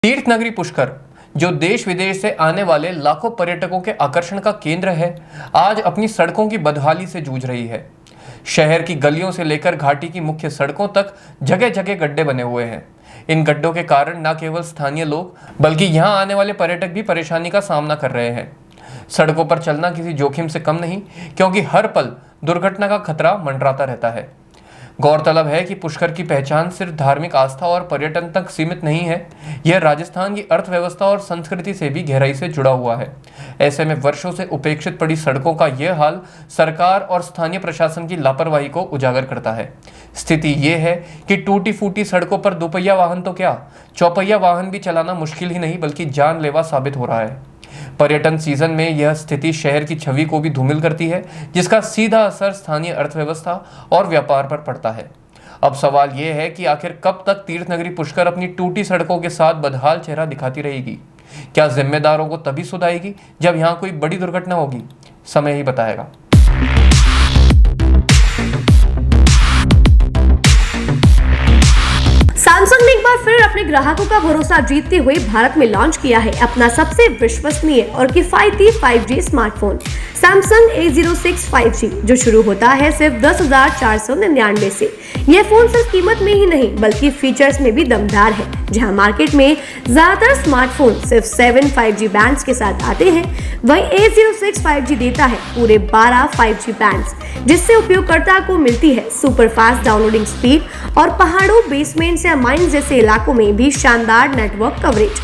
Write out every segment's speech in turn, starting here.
तीर्थ नगरी पुष्कर, जो देश विदेश से आने वाले लाखों पर्यटकों के आकर्षण का केंद्र है, आज अपनी सड़कों की बदहाली से जूझ रही है। शहर की गलियों से लेकर घाटी की मुख्य सड़कों तक जगह जगह गड्ढे बने हुए हैं। इन गड्ढों के कारण न केवल स्थानीय लोग बल्कि यहाँ आने वाले पर्यटक भी परेशानी का सामना कर रहे हैं। सड़कों पर चलना किसी जोखिम से कम नहीं, क्योंकि हर पल दुर्घटना का खतरा मंडराता रहता है। गौरतलब है कि पुष्कर की पहचान सिर्फ धार्मिक आस्था और पर्यटन तक सीमित नहीं है, यह राजस्थान की अर्थव्यवस्था और संस्कृति से भी गहराई से जुड़ा हुआ है। ऐसे में वर्षों से उपेक्षित पड़ी सड़कों का यह हाल सरकार और स्थानीय प्रशासन की लापरवाही को उजागर करता है। स्थिति ये है कि टूटी फूटी सड़कों पर दोपहिया वाहन तो क्या, चौपहिया वाहन भी चलाना मुश्किल ही नहीं बल्कि जानलेवा साबित हो रहा है। पर्यटन सीजन में यह स्थिति शहर की छवि को भी धूमिल करती है, जिसका सीधा असर स्थानीय अर्थव्यवस्था और व्यापार पर पड़ता है। अब सवाल यह है कि आखिर कब तक तीर्थ नगरी पुष्कर अपनी टूटी सड़कों के साथ बदहाल चेहरा दिखाती रहेगी? क्या जिम्मेदारों को तभी सुधारेगी जब यहाँ कोई बड़ी दुर्घटना होगी? समय ही बताएगा। सैमसंग ने एक बार फिर अपने ग्राहकों का भरोसा जीतते हुए भारत में लॉन्च किया है अपना सबसे विश्वसनीय और किफायती 5G smartphone Samsung A06 5G, जो शुरू होता है सिर्फ 10,499 से। यह फोन सिर्फ कीमत में ही नहीं बल्कि फीचर्स में भी दमदार है। जहां मार्केट में ज्यादातर स्मार्टफोन सिर्फ 7 5G बैंड्स के साथ आते हैं, वहीं A06 5G देता है पूरे 12 5G बैंड्स, जिससे उपयोगकर्ता को मिलती है सुपर फास्ट डाउनलोडिंग स्पीड और पहाड़ों, बेसमेंट्स या माइंस जैसे इलाकों में भी शानदार नेटवर्क कवरेज।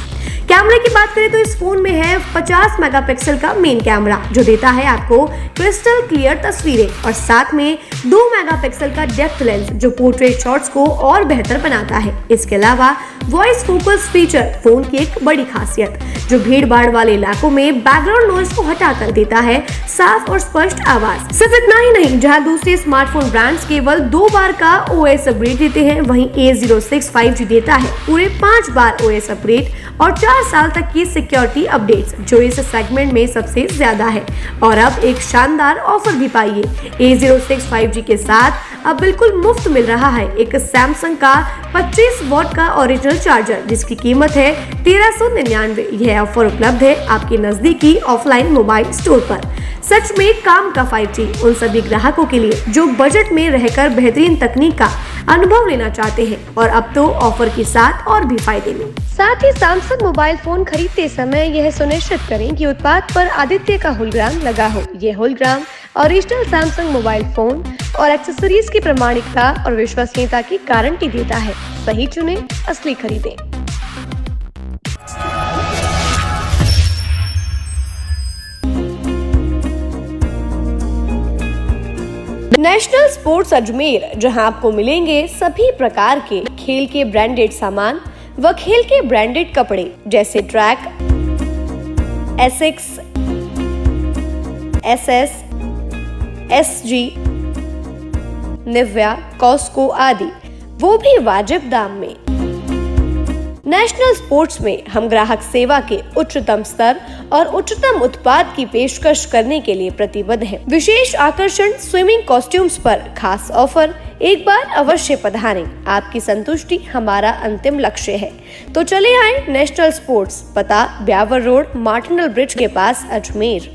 कैमरे की बात करें तो इस फोन में है 50 मेगापिक्सल का मेन कैमरा, जो देता है आपको क्रिस्टल क्लियर तस्वीरें, और साथ में 2 मेगापिक्सल का डेप्थ लेंस, जो पोर्ट्रेट शॉट्स को और बेहतर बनाता है। इसके अलावा वॉइस फोकस फीचर फोन की एक बड़ी खासियत, जो भीड़ भाड़ वाले इलाकों में बैकग्राउंड नॉइज को हटाकर देता है साफ और स्पष्ट आवाज। सिर्फ इतना ही नहीं, जहां दूसरे स्मार्टफोन ब्रांड्स केवल 2 बार का OS अपग्रेड देते हैं, वहीं A06 5G देता है पूरे 5 बार OS अपग्रेड और 4 साल तक की सिक्योरिटी अपडेट्स, जो इस सेगमेंट में सबसे ज्यादा है। और अब एक शानदार ऑफर भी पाइए। A06 5G के साथ अब बिल्कुल मुफ्त मिल रहा है एक सैमसंग का 25 वॉट का ओरिजिनल चार्जर, जिसकी कीमत है 1399। यह ऑफर उपलब्ध है आपके नजदीकी ऑफलाइन मोबाइल स्टोर पर। सच में काम का 5G उन सभी ग्राहकों के लिए जो बजट में रहकर बेहतरीन तकनीक का अनुभव लेना चाहते हैं, और अब तो ऑफर के साथ और भी फायदे में। साथ ही सैमसंग मोबाइल फोन खरीदते समय यह सुनिश्चित करें कि उत्पाद पर आदित्य का होलोग्राम लगा हो। यह hologram original Samsung mobile phone और एक्सेसरीज की प्रामाणिकता और विश्वसनीयता की गारंटी देता है। सही चुने, असली खरीदें। नेशनल स्पोर्ट्स अजमेर, जहां आपको मिलेंगे सभी प्रकार के खेल के ब्रांडेड सामान व खेल के ब्रांडेड कपड़े, जैसे track, Asics, SS, SG, Nivia, Cosco आदि, वो भी वाजिब दाम में। नेशनल स्पोर्ट्स में हम ग्राहक सेवा के उच्चतम स्तर और उच्चतम उत्पाद की पेशकश करने के लिए प्रतिबद्ध हैं। विशेष आकर्षण स्विमिंग कॉस्ट्यूम्स पर खास ऑफर। एक बार अवश्य पधारें, आपकी संतुष्टि हमारा अंतिम लक्ष्य है। तो चले आए नेशनल स्पोर्ट्स, पता ब्यावर रोड, मार्टिनल ब्रिज के पास, अजमेर।